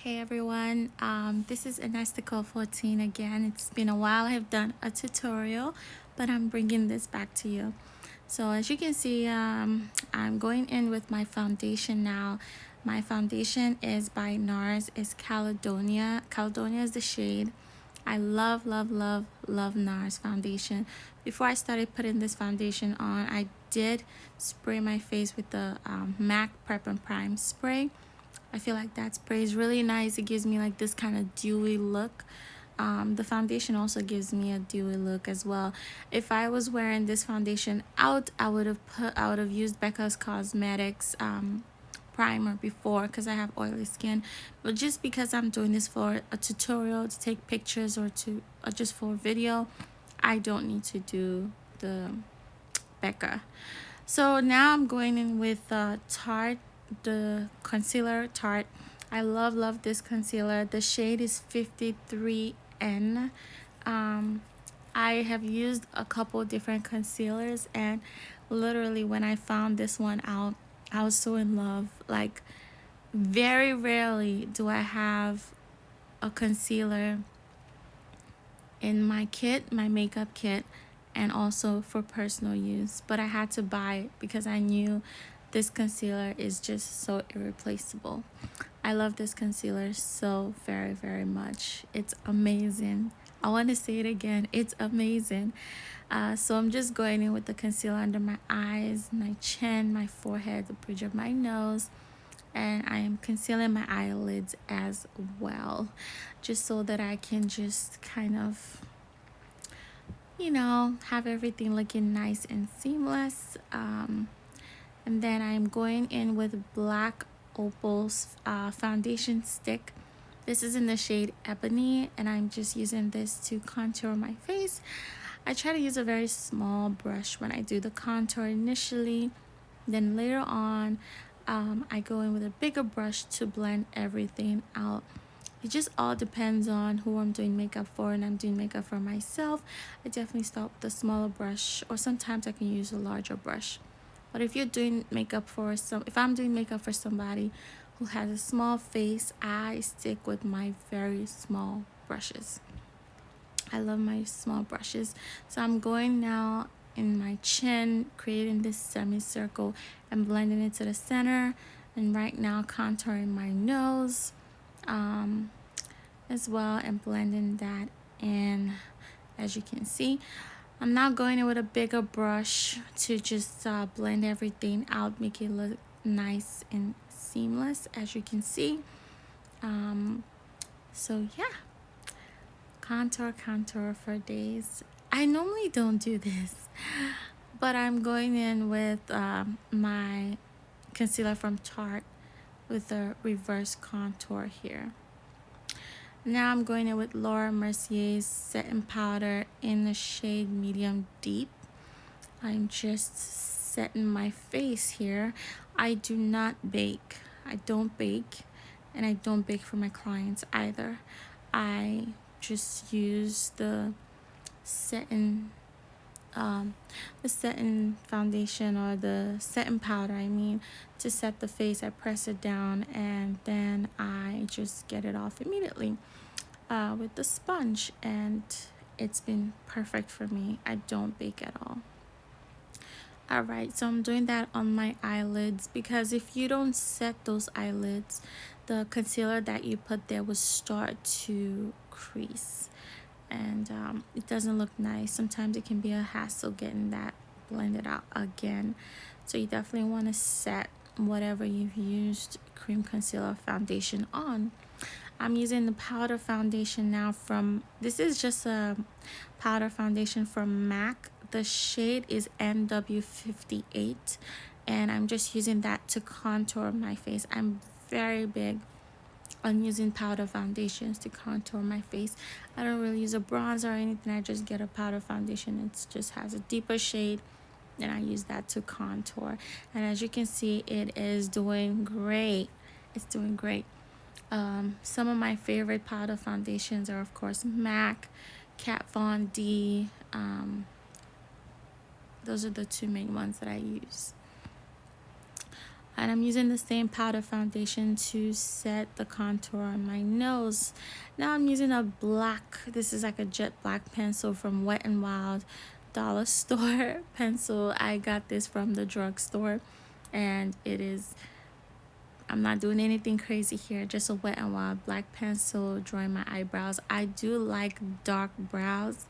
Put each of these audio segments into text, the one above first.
Hey everyone, this is Anastical 14 again. It's been a while I've done a tutorial, but I'm bringing this back to you. So as you can see, I'm going in with my foundation now. My foundation is by NARS. It's Caledonia. Caledonia is the shade. I love NARS foundation. Before I started putting this foundation on, I did spray my face with the MAC Prep and Prime spray. I feel like that spray is really nice. It gives me like this kind of dewy look. The foundation also gives me a dewy look as well. If I was wearing this foundation out, I would have used Becca's Cosmetics primer before because I have oily skin. But just because I'm doing this for a tutorial to take pictures or just for a video, I don't need to do the Becca. So now I'm going in with Tarte, the concealer Tarte. I love this concealer. The shade is 53N. I have used a couple different concealers, and literally when I found this one out, I was so in love. Like, very rarely do I have a concealer in my kit, my makeup kit, and also for personal use, but I had to buy it because I knew this concealer is just so irreplaceable. I love this concealer so very much. It's amazing. I want to say it again, it's amazing. So I'm just going in with the concealer under my eyes, my chin, my forehead, the bridge of my nose, and I am concealing my eyelids as well, just so that I can just kind of, you know, have everything looking nice and seamless. And then I'm going in with black opal's foundation stick. This is in the shade Ebony, and I'm just using this to contour my face. I try to use a very small brush when I do the contour initially, then later on I go in with a bigger brush to blend everything out. It just all depends on who I'm doing makeup for, and I'm doing makeup for myself. I definitely start with a smaller brush, or sometimes I can use a larger brush. But if you're doing makeup for if I'm doing makeup for somebody who has a small face, I stick with my very small brushes. I love my small brushes. So I'm going now in my chin, creating this semicircle and blending it to the center. And right now contouring my nose as well, and blending that in. As you can see, I'm now going in with a bigger brush to just blend everything out, make it look nice and seamless, as you can see. So yeah, contour for days. I normally don't do this, but I'm going in with my concealer from Tarte with a reverse contour here. Now I'm going in with Laura Mercier's setting powder in the shade Medium Deep. I'm just setting my face here. I do not bake. I don't bake, and I don't bake for my clients either. I just use the setting foundation, or the setting powder, I mean, to set the face. I press it down and then I just get it off immediately with the sponge, and it's been perfect for me. I don't bake at all. Alright, so I'm doing that on my eyelids, because if you don't set those eyelids, the concealer that you put there will start to crease, and it doesn't look nice. Sometimes it can be a hassle getting that blended out again. So you definitely want to set whatever you've used cream concealer foundation on. I'm using the powder foundation now this is just a powder foundation from MAC. The shade is NW58, and I'm just using that to contour my face. I'm very big on using powder foundations to contour my face. I don't really use a bronzer or anything. I just get a powder foundation. It just has a deeper shade, and I use that to contour. And as you can see, it is doing great. It's doing great. Some of my favorite powder foundations are, of course, MAC, Kat Von D. Those are the two main ones that I use. And I'm using the same powder foundation to set the contour on my nose. Now I'm using a black, this is like a jet black pencil from Wet n Wild dollar store pencil. I got this from the drugstore, and it is, I'm not doing anything crazy here, just a Wet n Wild black pencil drawing my eyebrows. I do like dark brows.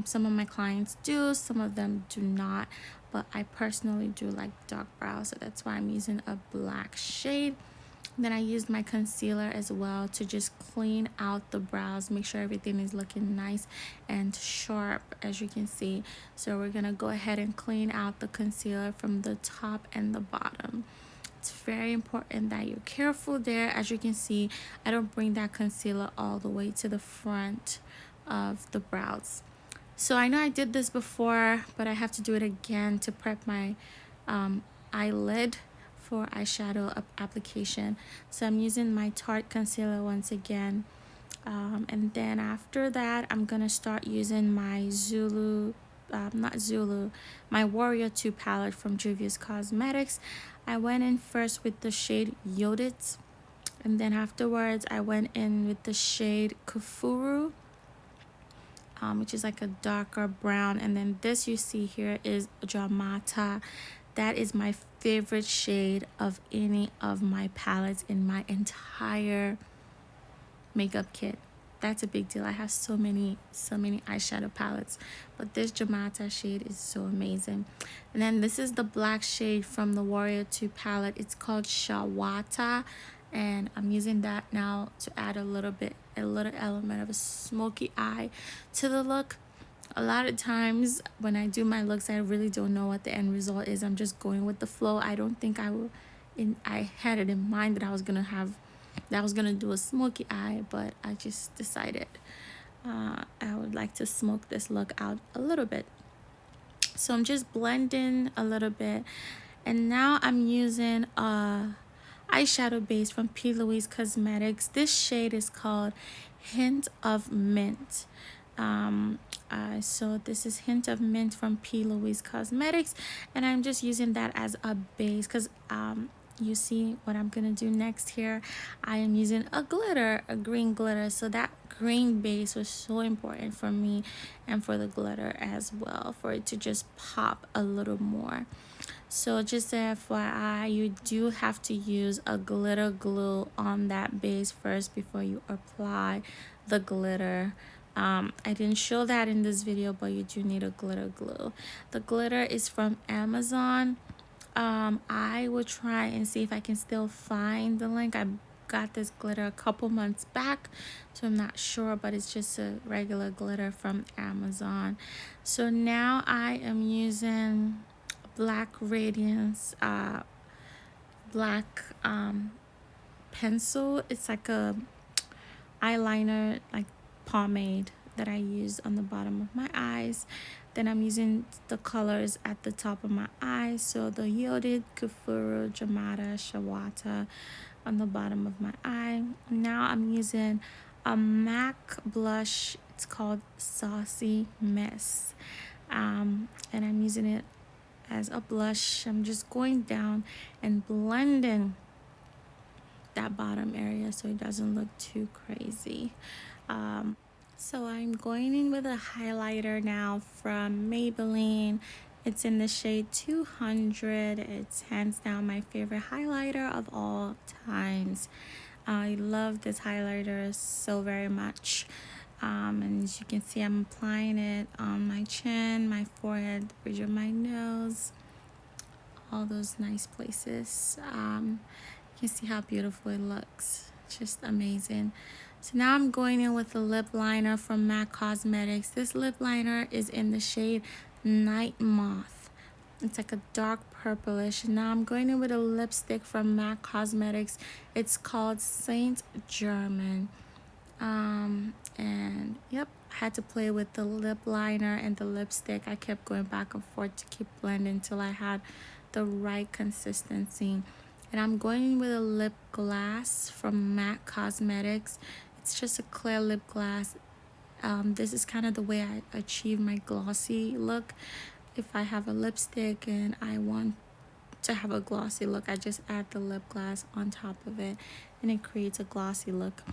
Some of my clients do, some of them do not, but I personally do like dark brows, so that's why I'm using a black shade. Then I used my concealer as well to just clean out the brows, make sure everything is looking nice and sharp, as you can see. So we're gonna go ahead and clean out the concealer from the top and the bottom. It's very important that you're careful there. As you can see, I don't bring that concealer all the way to the front of the brows. So I know I did this before, but I have to do it again to prep my eyelid for eyeshadow application. So I'm using my Tarte concealer once again, and then after that I'm gonna start using my my Warrior 2 palette from Juvias Cosmetics. I went in first with the shade Yodit, and then afterwards I went in with the shade Kufuru, which is like a darker brown, and then this you see here is Dramata. That is my favorite shade of any of my palettes in my entire makeup kit. That's a big deal. I have so many eyeshadow palettes, but this Dramata shade is so amazing. And then this is the black shade from the Warrior 2 palette. It's called Shawata, and I'm using that now to add a little element of a smoky eye to the look. A lot of times when I do my looks, I really don't know what the end result is. I'm just going with the flow. I don't think I had it in mind that I was gonna do a smoky eye, but I just decided I would like to smoke this look out a little bit. So I'm just blending a little bit, and now I'm using a eyeshadow base from P. Louise Cosmetics. This shade is called Hint of Mint. So this is Hint of Mint from P. Louise Cosmetics, and I'm just using that as a base because you see what I'm gonna do next here. I am using a green glitter, so that green base was so important for me and for the glitter as well, for it to just pop a little more. So just FYI, you do have to use a glitter glue on that base first before you apply the glitter. I didn't show that in this video, but you do need a glitter glue. The glitter is from Amazon. I will try and see if I can still find the link. I got this glitter a couple months back, so I'm not sure, but it's just a regular glitter from Amazon. So now I am using black radiance black pencil. It's like a eyeliner, like pomade, that I use on the bottom of my eyes. Then I'm using the colors at the top of my eyes, so the Yodid, Kufuru, Dramata, Shawata on the bottom of my eye. Now I'm using a MAC blush. It's called Saucy Mess, and I'm using it as a blush. I'm just going down and blending that bottom area so it doesn't look too crazy. So I'm going in with a highlighter now from Maybelline. It's in the shade 200. It's hands down my favorite highlighter of all times. I love this highlighter so very much. And as you can see, I'm applying it on my chin, my forehead, the bridge of my nose, all those nice places. You can see how beautiful it looks. Just amazing. So now I'm going in with a lip liner from MAC Cosmetics. This lip liner is in the shade Nightmoth. It's like a dark purplish. Now I'm going in with a lipstick from MAC Cosmetics. It's called Saint German. And yep, I had to play with the lip liner and the lipstick. I kept going back and forth to keep blending until I had the right consistency. And I'm going with a lip gloss from MAC Cosmetics. It's just a clear lip gloss. This is kind of the way I achieve my glossy look. If I have a lipstick and I want to have a glossy look. I just add the lip gloss on top of it and it creates a glossy look.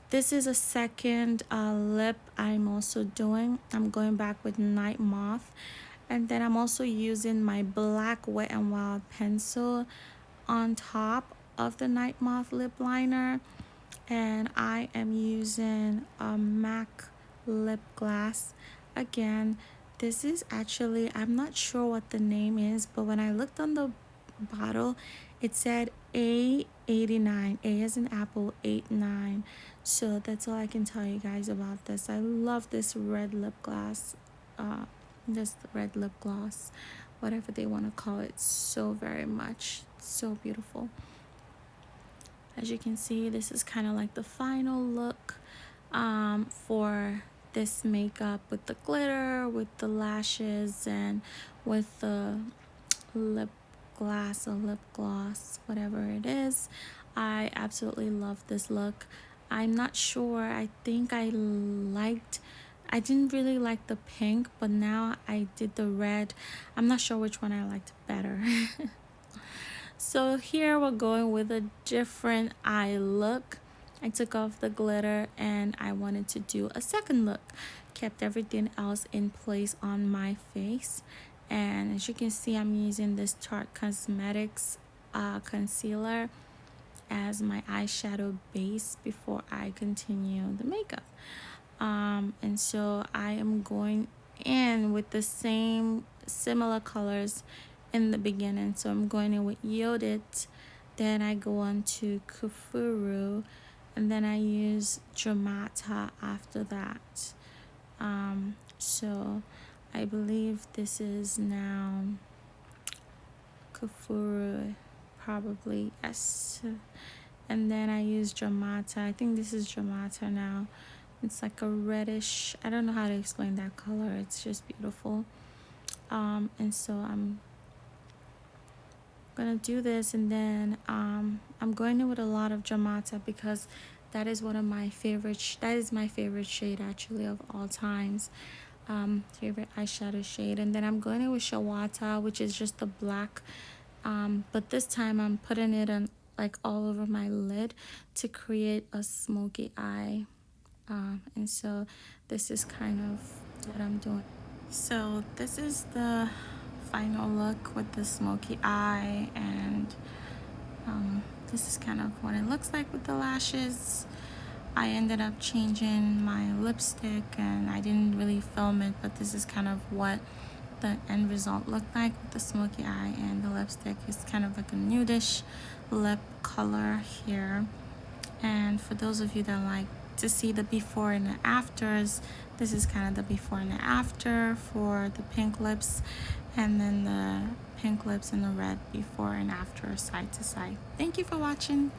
This is a second lip I'm also doing. I'm going back with Nightmoth, and then I'm also using my black Wet n Wild pencil on top of the Nightmoth lip liner, and I am using a MAC lip gloss. Again, this is actually, I'm not sure what the name is, but when I looked on the bottle, it said A89, A as in apple, 89. So that's all I can tell you guys about this. I love this red lip gloss, this red lip gloss, whatever they want to call it, so very much. So beautiful. As you can see, this is kind of like the final look for this makeup, with the glitter, with the lashes, and with the lip glass or lip gloss, whatever it is. I absolutely love this look. I'm not sure, I think I didn't really like the pink, but now I did the red. I'm not sure which one I liked better. So here we're going with a different eye look. I took off the glitter and I wanted to do a second look. Kept everything else in place on my face. And as you can see, I'm using this Tarte Cosmetics concealer as my eyeshadow base before I continue the makeup. And so I am going in with the same similar colors in the beginning. So I'm going in with Yodit, then I go on to Kufuru, and then I use Dramata after that. So I believe this is now Kufuru, probably, yes. And then I use Dramata. I think this is Dramata now. It's like a reddish, I don't know how to explain that color, it's just beautiful. And so I'm gonna do this, and then I'm going in with a lot of Dramata because that is one of my favorite that is my favorite shade actually of all times. Favorite eyeshadow shade. And then I'm going in with Shawata, which is just the black, but this time I'm putting it on like all over my lid to create a smoky eye. And so this is kind of what I'm doing. So this is the final look with the smoky eye, and this is kind of what it looks like with the lashes. I ended up changing my lipstick and I didn't really film it, but this is kind of what the end result looked like with the smoky eye, and the lipstick is kind of like a nudish lip color here. And for those of you that like to see the before and the afters, this is kind of the before and the after for the pink lips, and then the pink lips and the red before and after, side to side. Thank you for watching.